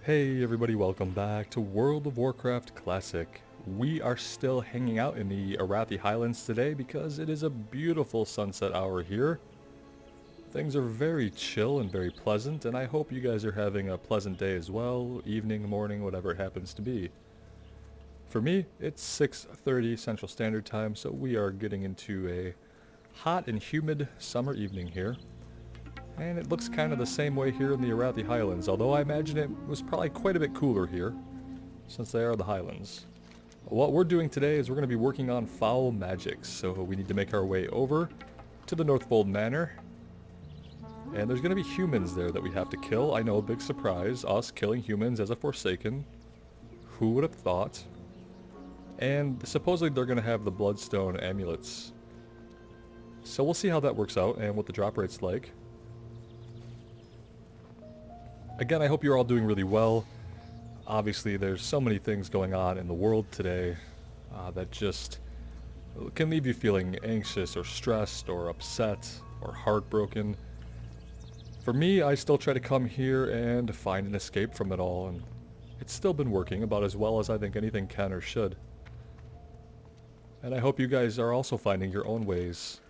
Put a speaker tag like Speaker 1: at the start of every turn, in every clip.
Speaker 1: Hey everybody, welcome back to World of Warcraft Classic. We are still hanging out in the Arathi Highlands today because it is a beautiful sunset hour here. Things are very chill and very pleasant, and I hope you guys are having a pleasant day as well, evening, morning, whatever it happens to be. For me, it's 6:30 Central Standard Time, so we are getting into a hot and humid summer evening here. And it looks kind of the same way here in the Arathi Highlands, although I imagine it was probably quite a bit cooler here, since they are the Highlands. What we're doing today is we're going to be working on foul magics, so we need to make our way over to the Northfold Manor. And there's going to be humans there that we have to kill. I know, a big surprise, us killing humans as a Forsaken. Who would have thought? And supposedly they're going to have the Bloodstone amulets. So we'll see how that works out and what the drop rate's like. Again, I hope you're all doing really well. Obviously, there's so many things going on in the world today that just can leave you feeling anxious or stressed or upset or heartbroken. For me, I still try to come here and find an escape from it all, and it's still been working about as well as I think anything can or should. And I hope you guys are also finding your own ways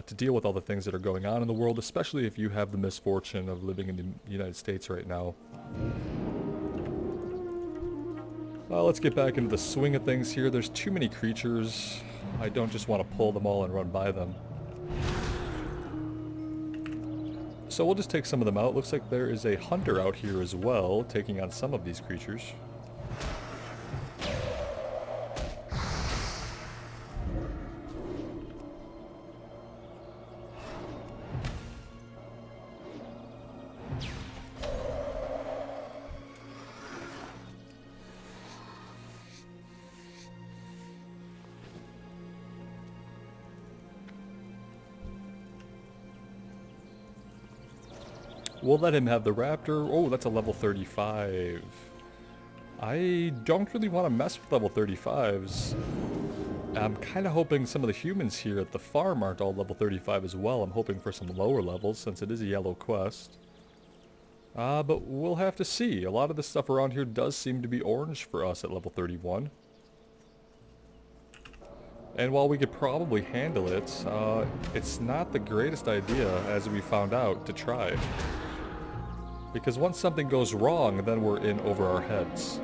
Speaker 1: to deal with all the things that are going on in the world, especially if you have the misfortune of living in the United States right now. Let's get back into the swing of things here. There's too many creatures. I don't just want to pull them all and run by them. So we'll just take some of them out. Looks like there is a hunter out here as well, taking on some of these creatures. We'll let him have the raptor. Oh, that's a level 35. I don't really want to mess with level 35s. I'm kind of hoping some of the humans here at the farm aren't all level 35 as well. I'm hoping for some lower levels since it is a yellow quest. But we'll have to see. A lot of the stuff around here does seem to be orange for us at level 31. And while we could probably handle it, it's not the greatest idea, as we found out, to try. Because once something goes wrong, then we're in over our heads.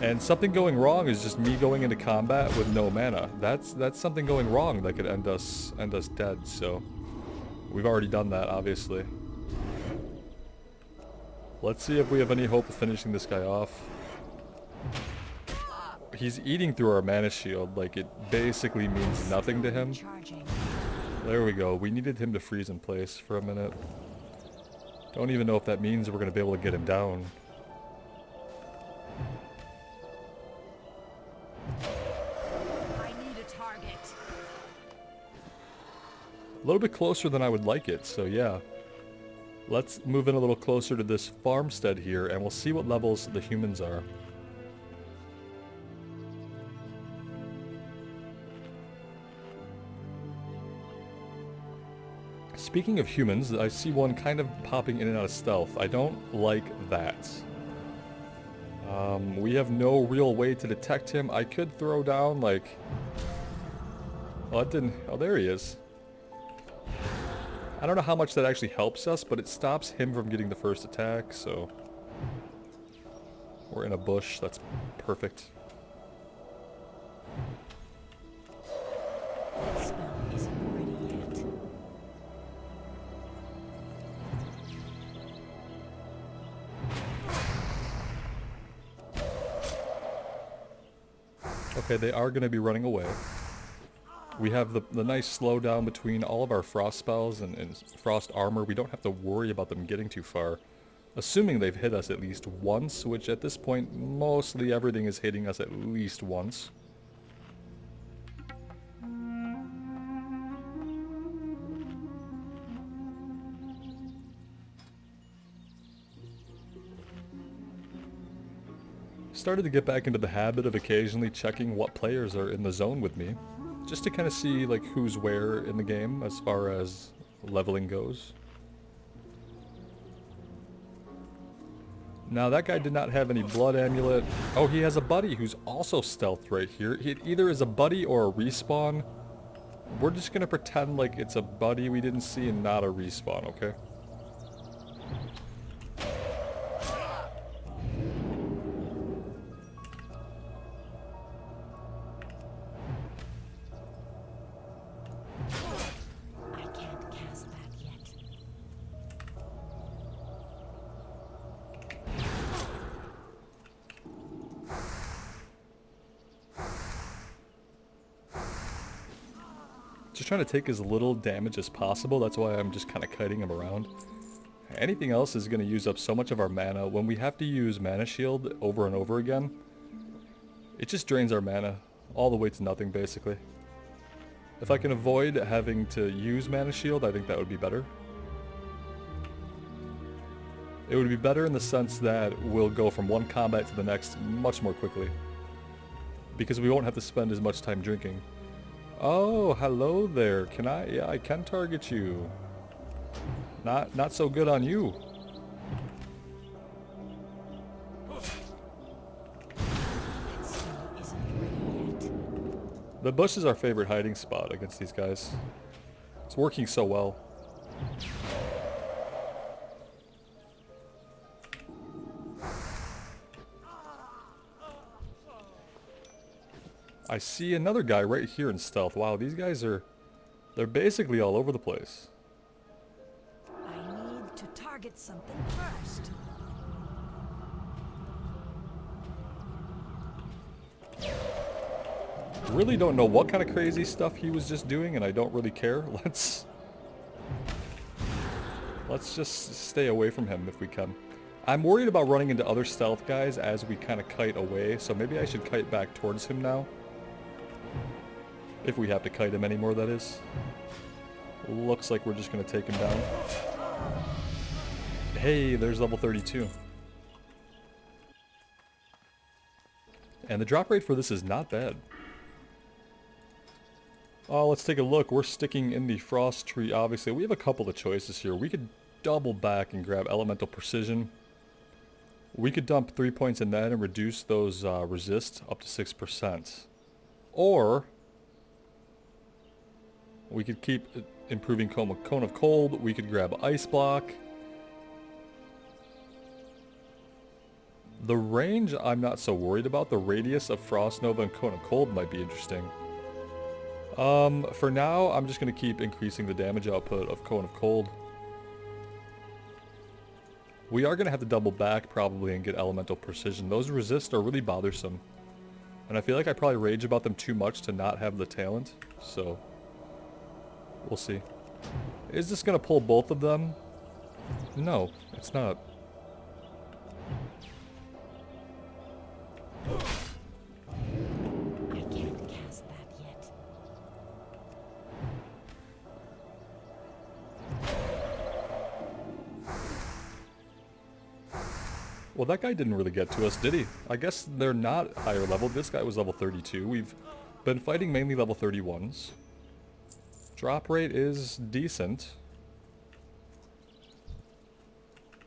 Speaker 1: And something going wrong is just me going into combat with no mana. That's something going wrong that could end us dead, so we've already done that, obviously. Let's see if we have any hope of finishing this guy off. He's eating through our mana shield, like it basically means nothing to him. There we go. We needed him to freeze in place for a minute. Don't even know if that means we're going to be able to get him down.
Speaker 2: I need a target.
Speaker 1: A little bit closer than I would like it, so yeah. Let's move in a little closer to this farmstead here, and we'll see what levels the humans are. Speaking of humans, I see one kind of popping in and out of stealth. I don't like that. We have no real way to detect him. I could throw down, like... Oh, it didn't... Oh, there he is. I don't know how much that actually helps us, but it stops him from getting the first attack, so... We're in a bush. That's perfect.
Speaker 2: The spell isn't ready yet.
Speaker 1: Okay, they are going to be running away. We have the nice slowdown between all of our frost spells and frost armor. We don't have to worry about them getting too far. Assuming they've hit us at least once, which at this point, mostly everything is hitting us at least once. Started to get back into the habit of occasionally checking what players are in the zone with me, just to kind of see like who's where in the game as far as leveling goes. Now that guy did not have any blood amulet. Oh, he has a buddy who's also stealthed right here. It either is a buddy or a respawn. We're just gonna pretend like it's a buddy we didn't see and not a respawn, okay?
Speaker 2: I can't cast that yet.
Speaker 1: Just trying to take as little damage as possible. That's why I'm just kind of kiting him around. Anything else is going to use up so much of our mana. When we have to use mana shield over and over again, it just drains our mana all the way to nothing, basically. If I can avoid having to use mana shield, I think that would be better. It would be better in the sense that we'll go from one combat to the next much more quickly, because we won't have to spend as much time drinking. Oh, hello there. Can I? Yeah, I can target you. Not so good on you.
Speaker 2: It still isn't ready yet.
Speaker 1: The bush is our favorite hiding spot against these guys. It's working so well. I see another guy right here in stealth. Wow, these guys they're basically all over the place.
Speaker 2: I need to target something first.
Speaker 1: Really don't know what kind of crazy stuff he was just doing, and I don't really care. Let's just stay away from him if we can. I'm worried about running into other stealth guys as we kind of kite away, so maybe I should kite back towards him now. If we have to kite him anymore, that is. Looks like we're just going to take him down. Hey, there's level 32. And the drop rate for this is not bad. Oh, let's take a look. We're sticking in the frost tree, obviously. We have a couple of choices here. We could double back and grab elemental precision. We could dump 3 points in that and reduce those resist up to 6%. Or we could keep improving Cone of Cold. We could grab Ice Block. The range I'm not so worried about. The radius of Frost Nova and Cone of Cold might be interesting. For now, I'm just going to keep increasing the damage output of Cone of Cold. We are going to have to double back probably and get Elemental Precision. Those resist are really bothersome. And I feel like I probably rage about them too much to not have the talent. So, we'll see. Is this going to pull both of them? No, it's not.
Speaker 2: I can't cast that yet.
Speaker 1: Well, that guy didn't really get to us, did he? I guess they're not higher level. This guy was level 32. We've been fighting mainly level 31s. Drop rate is decent.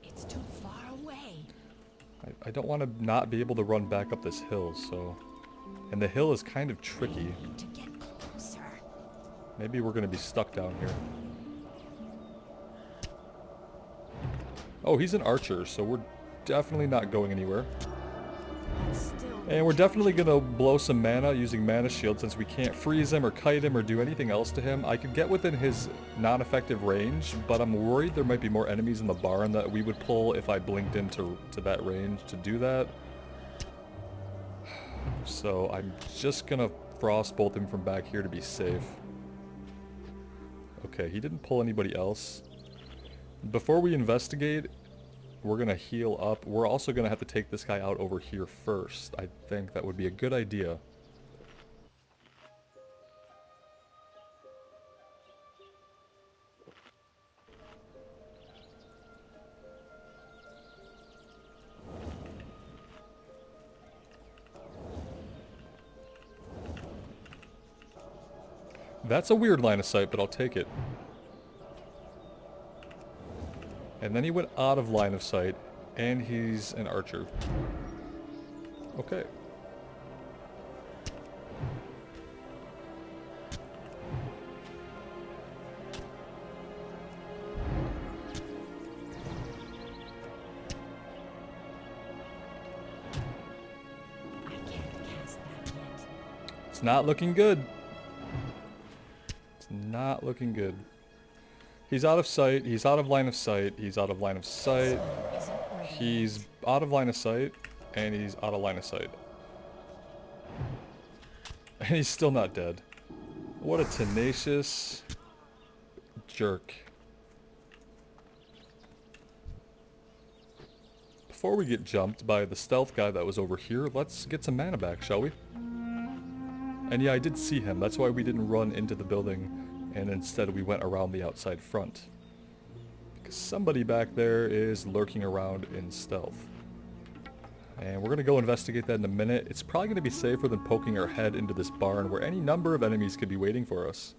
Speaker 2: It's too far away.
Speaker 1: I don't want to not be able to run back up this hill, so... And the hill is kind of tricky.
Speaker 2: I need to get closer.
Speaker 1: Maybe we're going to be stuck down here. Oh, he's an archer, so we're definitely not going anywhere.
Speaker 2: But still,
Speaker 1: And we're definitely going to blow some mana using Mana Shield since we can't freeze him or kite him or do anything else to him. I could get within his non-effective range, but I'm worried there might be more enemies in the barn that we would pull if I blinked into that range to do that. So I'm just going to frostbolt him from back here to be safe. Okay, he didn't pull anybody else. Before we investigate, we're going to heal up. We're also going to have to take this guy out over here first. I think that would be a good idea. That's a weird line of sight, but I'll take it. And then he went out of line of sight And he's an archer. Okay. It's not looking good. It's not looking good. He's out of sight. He's out of line of sight. He's out of line of sight. He's out of line of sight. And he's out of line of sight. And he's still not dead. What a tenacious jerk. Before we get jumped by the stealth guy that was over here, let's get some mana back, shall we? And yeah, I did see him. That's why we didn't run into the building, and instead we went around the outside front. Because somebody back there is lurking around in stealth. And we're going to go investigate that in a minute. It's probably going to be safer than poking our head into this barn where any number of enemies could be waiting for us.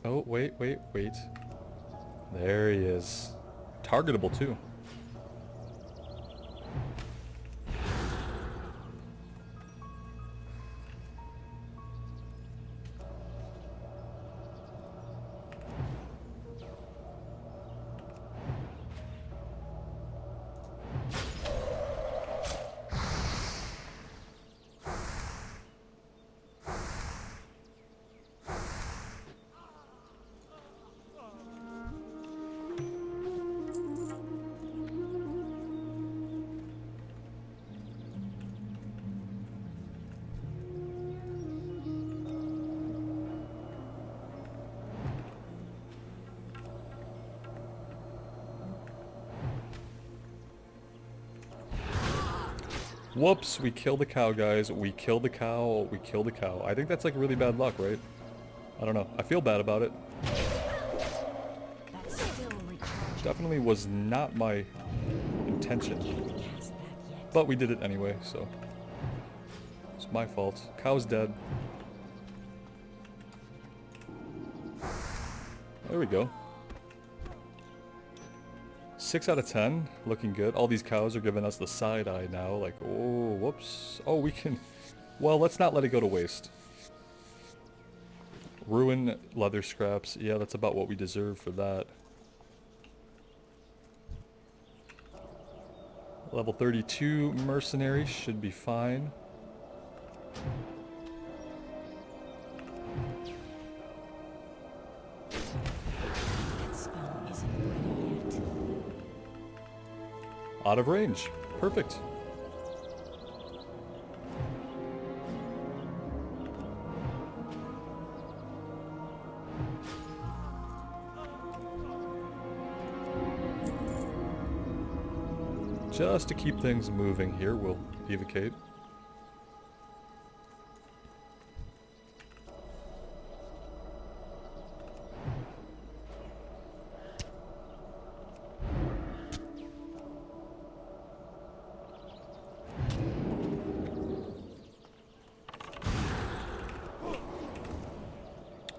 Speaker 1: Oh, wait. There he is. Targetable, too. Whoops, we killed the cow, guys. We killed the cow. We killed the cow. I think that's like really bad luck, right? I don't know. I feel bad about it. Definitely was not my intention. But we did it anyway, so. It's my fault. Cow's dead. There we go. 6 out of 10, looking good. All these cows are giving us the side eye now, like, oh, whoops. Oh, we can, well, let's not let it go to waste. Ruin leather scraps, yeah, that's about what we deserve for that. Level 32 mercenary should be fine. Out of range. Perfect. Just to keep things moving here, we'll evocate.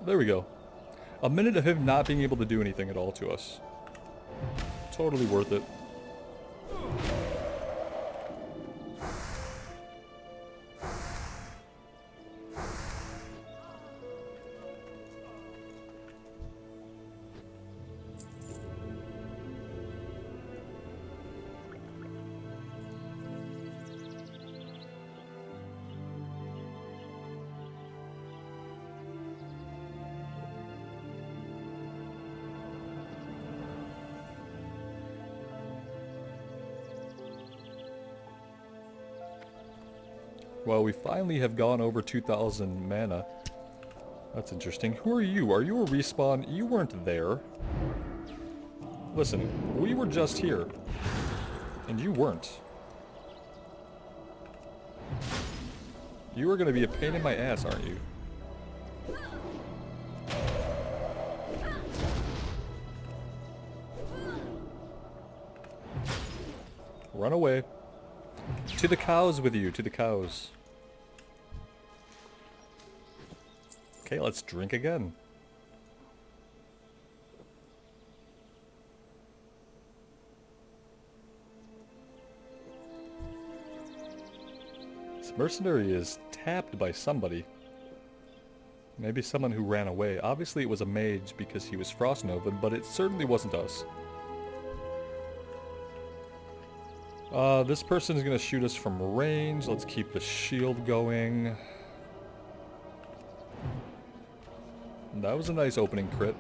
Speaker 1: There we go. A minute of him not being able to do anything at all to us. Totally worth it. Well, we finally have gone over 2,000 mana. That's interesting. Who are you? Are you a respawn? You weren't there. Listen, we were just here. And you weren't. You are going to be a pain in my ass, aren't you? Run away. To the cows with you, to the cows. Okay, let's drink again. This mercenary is tapped by somebody. Maybe someone who ran away. Obviously it was a mage because he was Frostnovan, but it certainly wasn't us. This person is going to shoot us from range. Let's keep the shield going. That was a nice opening crit.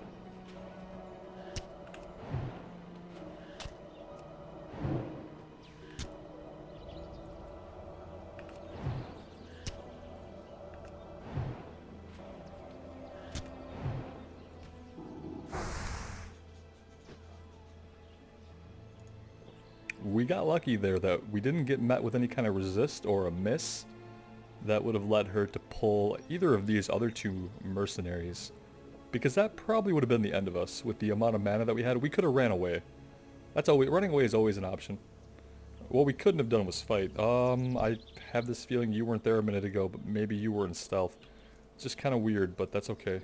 Speaker 1: We got lucky there that we didn't get met with any kind of resist or a miss that would have led her to pull either of these other two mercenaries. Because that probably would have been the end of us with the amount of mana that we had. We could have ran away. That's always, running away is always an option. What we couldn't have done was fight. I have this feeling you weren't there a minute ago, but maybe you were in stealth. It's just kind of weird, but that's okay.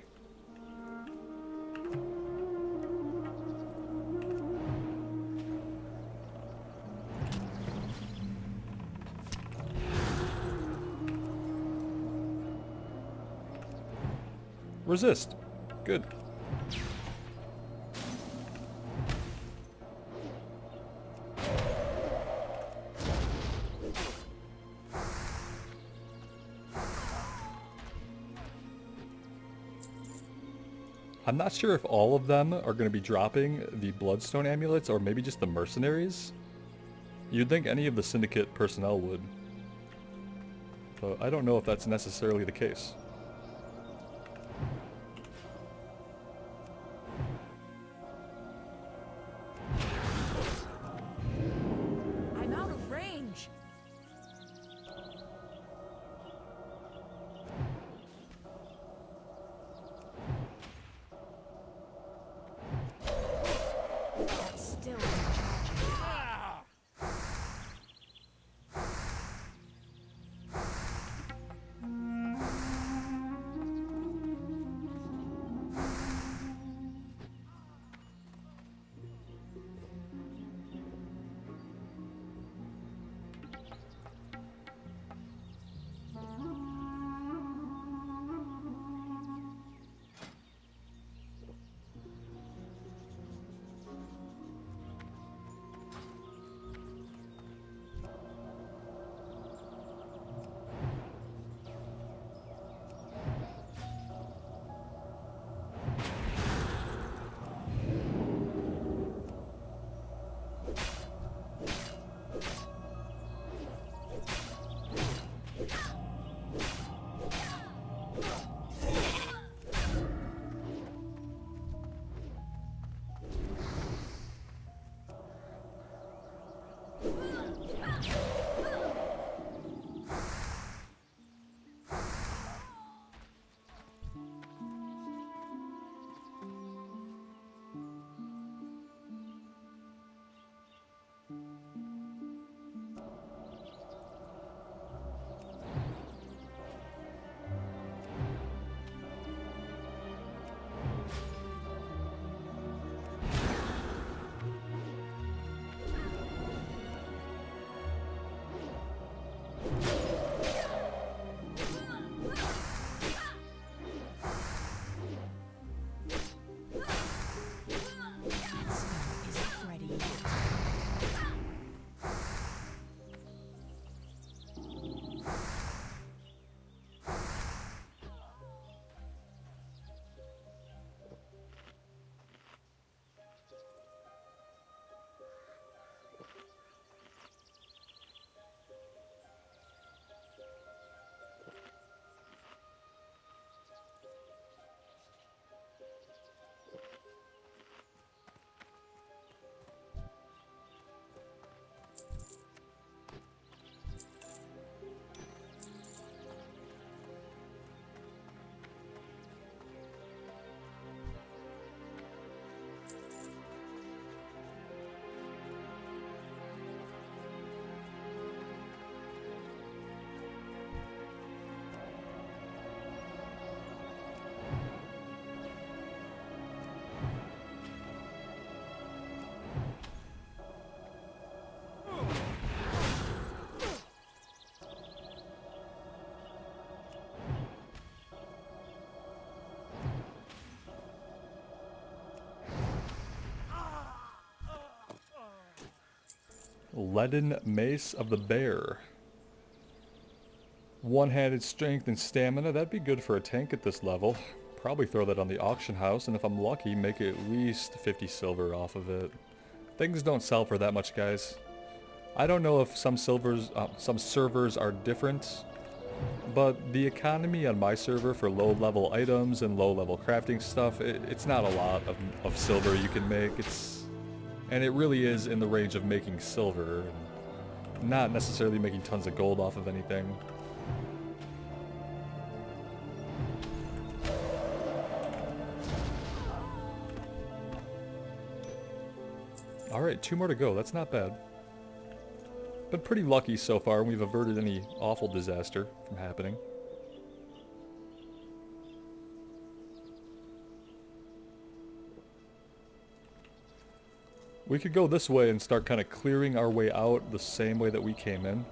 Speaker 1: Resist. Good. I'm not sure if all of them are going to be dropping the Bloodstone amulets or maybe just the mercenaries. You'd think any of the Syndicate personnel would. But I don't know if that's necessarily the case.
Speaker 2: I'm out of range. Still
Speaker 1: Leaden Mace of the Bear. One-handed strength and stamina. That'd be good for a tank at this level. Probably throw that on the auction house, and if I'm lucky, make at least 50 silver off of it. Things don't sell for that much, guys. I don't know if some servers are different, but the economy on my server for low-level items and low-level crafting stuff, it's not a lot of silver you can make. And it really is in the range of making silver, and not necessarily making tons of gold off of anything. Alright, 2 more to go. That's not bad. Been pretty lucky so far, and we've averted any awful disaster from happening. We could go this way and start kind of clearing our way out the same way that we came in.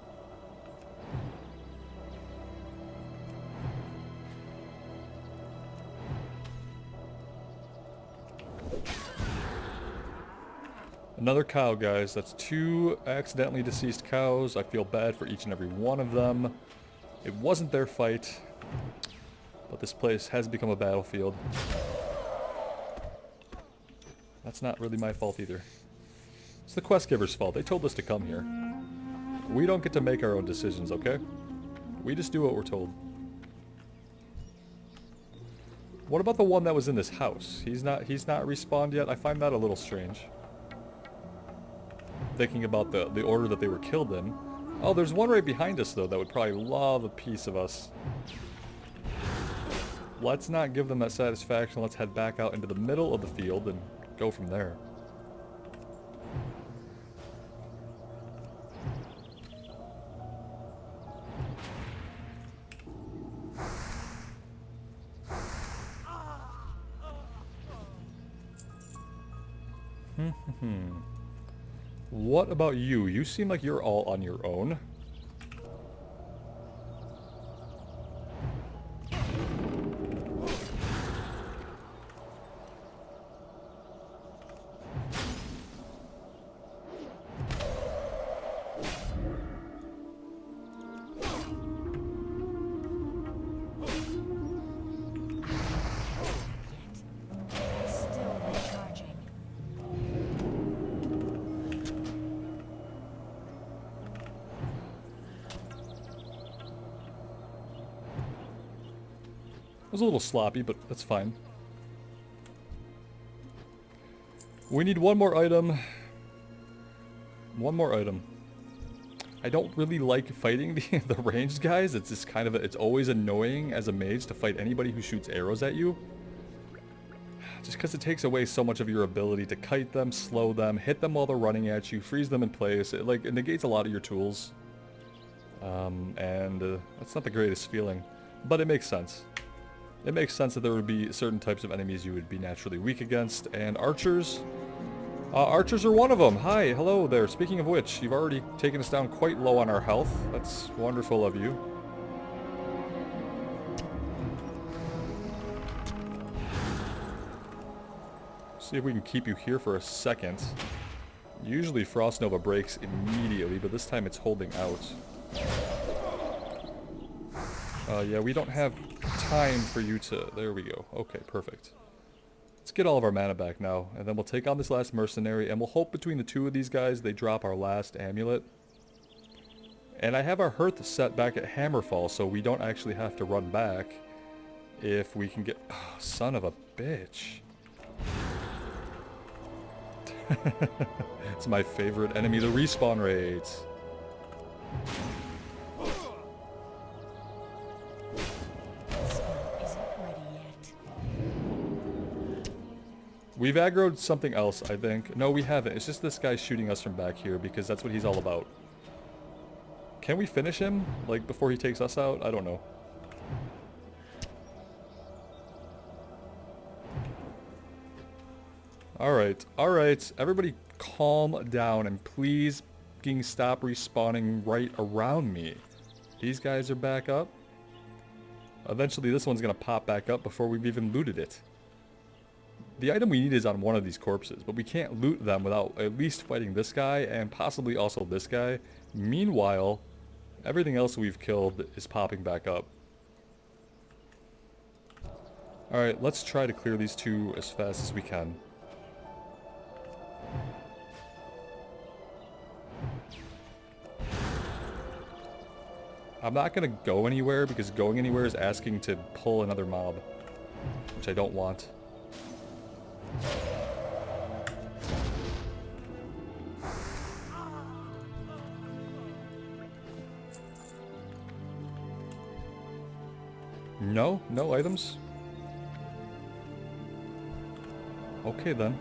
Speaker 1: Another cow, guys. That's 2 accidentally deceased cows. I feel bad for each and every one of them. It wasn't their fight, but this place has become a battlefield. That's not really my fault either. It's the quest giver's fault. They told us to come here. We don't get to make our own decisions, okay? We just do what we're told. What about the one that was in this house? He's not respawned yet? I find that a little strange. Thinking about the order that they were killed in. Oh, there's one right behind us, though, that would probably love a piece of us. Let's not give them that satisfaction. Let's head back out into the middle of the field and go from there. What about you? You seem like you're all on your own. It was a little sloppy, but that's fine. We need one more item. One more item. I don't really like fighting the ranged guys. It's just kind of it's always annoying as a mage to fight anybody who shoots arrows at you. Just because it takes away so much of your ability to kite them, slow them, hit them while they're running at you, freeze them in place. It negates a lot of your tools. That's not the greatest feeling. But it makes sense. It makes sense that there would be certain types of enemies you would be naturally weak against, and archers... archers are one of them! Hi, hello there. Speaking of which, you've already taken us down quite low on our health. That's wonderful of you. See if we can keep you here for a second. Usually Frost Nova breaks immediately, but this time it's holding out. Yeah, we don't have time for you to... There we go. Okay, perfect. Let's get all of our mana back now, and then we'll take on this last mercenary, and we'll hope between the 2 of these guys they drop our last amulet. And I have our hearth set back at Hammerfall, so we don't actually have to run back if we can get... Oh, son of a bitch. It's my favorite enemy, the respawn rates. We've aggroed something else, I think. No, we haven't. It's just this guy shooting us from back here because that's what he's all about. Can we finish him, like, before he takes us out? I don't know. Alright, alright. Everybody calm down and please stop respawning right around me. These guys are back up. Eventually this one's gonna pop back up before we've even looted it. The item we need is on one of these corpses, but we can't loot them without at least fighting this guy and possibly also this guy. Meanwhile, everything else we've killed is popping back up. Alright, let's try to clear these two as fast as we can. I'm not going to go anywhere because going anywhere is asking to pull another mob, which I don't want. No? No items? Okay then.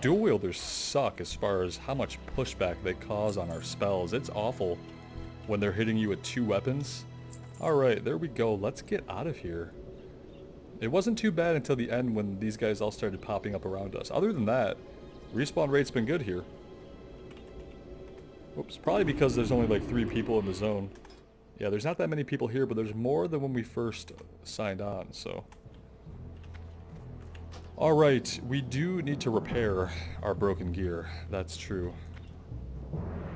Speaker 1: Dual wielders suck as far as how much pushback they cause on our spells. It's awful when they're hitting you with two weapons. Alright, there we go. Let's get out of here. It wasn't too bad until the end when these guys all started popping up around us. Other than that, respawn rate's been good here. Oops, probably because there's only like 3 people in the zone. Yeah, there's not that many people here, but there's more than when we first signed on, so... Alright, we do need to repair our broken gear. That's true.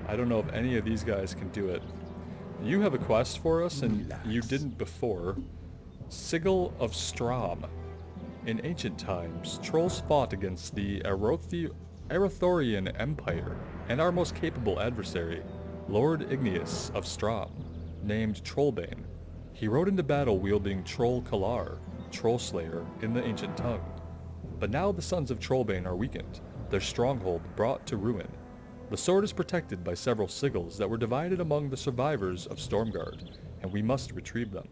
Speaker 1: I don't know if any of these guys can do it. You have a quest for us, and you didn't before. Sigil of Strom. In ancient times, trolls fought against the Arathorian Empire, and our most capable adversary, Lord Igneous of Strom, named Trollbane. He rode into battle wielding Troll Kalar, Troll Slayer, in the ancient tongue. But now the sons of Trollbane are weakened, their stronghold brought to ruin. The sword is protected by several sigils that were divided among the survivors of Stormguard, and we must retrieve them.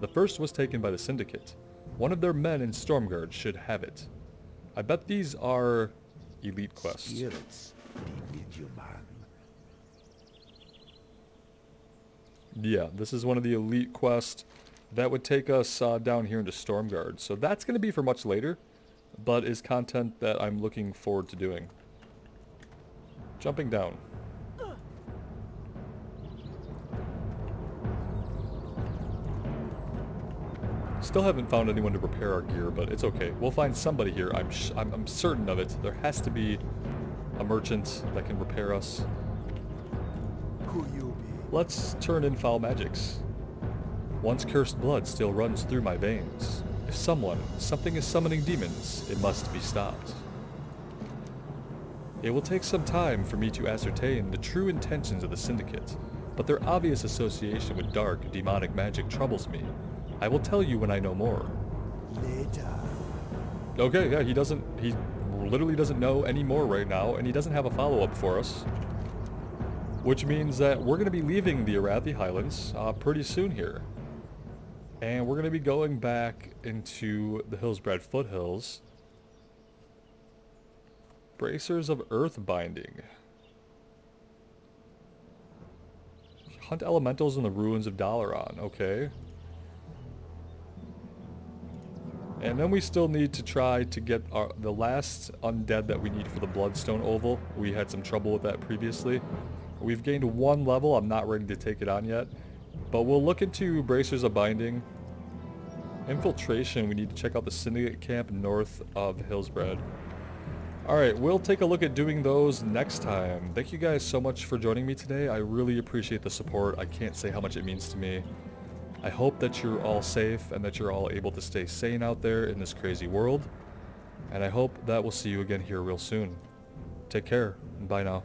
Speaker 1: The first was taken by the Syndicate. One of their men in Stormguard should have it. I bet these are elite quests.
Speaker 3: Spirits be with you, man.
Speaker 1: Yeah, this is one of the elite quests that would take us down here into Stormguard. So that's going to be for much later, but is content that I'm looking forward to doing. Jumping down. Still haven't found anyone to repair our gear, but it's okay. We'll find somebody here. I'm certain of it. There has to be a merchant that can repair us.
Speaker 3: Who you be?
Speaker 1: Let's turn in foul magics. Once cursed blood still runs through my veins. If something is summoning demons, it must be stopped. It will take some time for me to ascertain the true intentions of the Syndicate, but their obvious association with dark, demonic magic troubles me. I will tell you when I know more.
Speaker 3: Later.
Speaker 1: Okay, yeah, he literally doesn't know any more right now, and he doesn't have a follow-up for us. Which means that we're going to be leaving the Arathi Highlands pretty soon here. And we're going to be going back into the Hillsbrad Foothills. Bracers of Earth Binding. Hunt elementals in the ruins of Dalaran. Okay. And then we still need to try to get the last undead that we need for the Bloodstone Oval. We had some trouble with that previously. We've gained 1 level. I'm not ready to take it on yet. But we'll look into Bracers of Binding. Infiltration, we need to check out the Syndicate camp north of Hillsbrad. Alright, we'll take a look at doing those next time. Thank you guys so much for joining me today. I really appreciate the support. I can't say how much it means to me. I hope that you're all safe and that you're all able to stay sane out there in this crazy world. And I hope that we'll see you again here real soon. Take care, and bye now.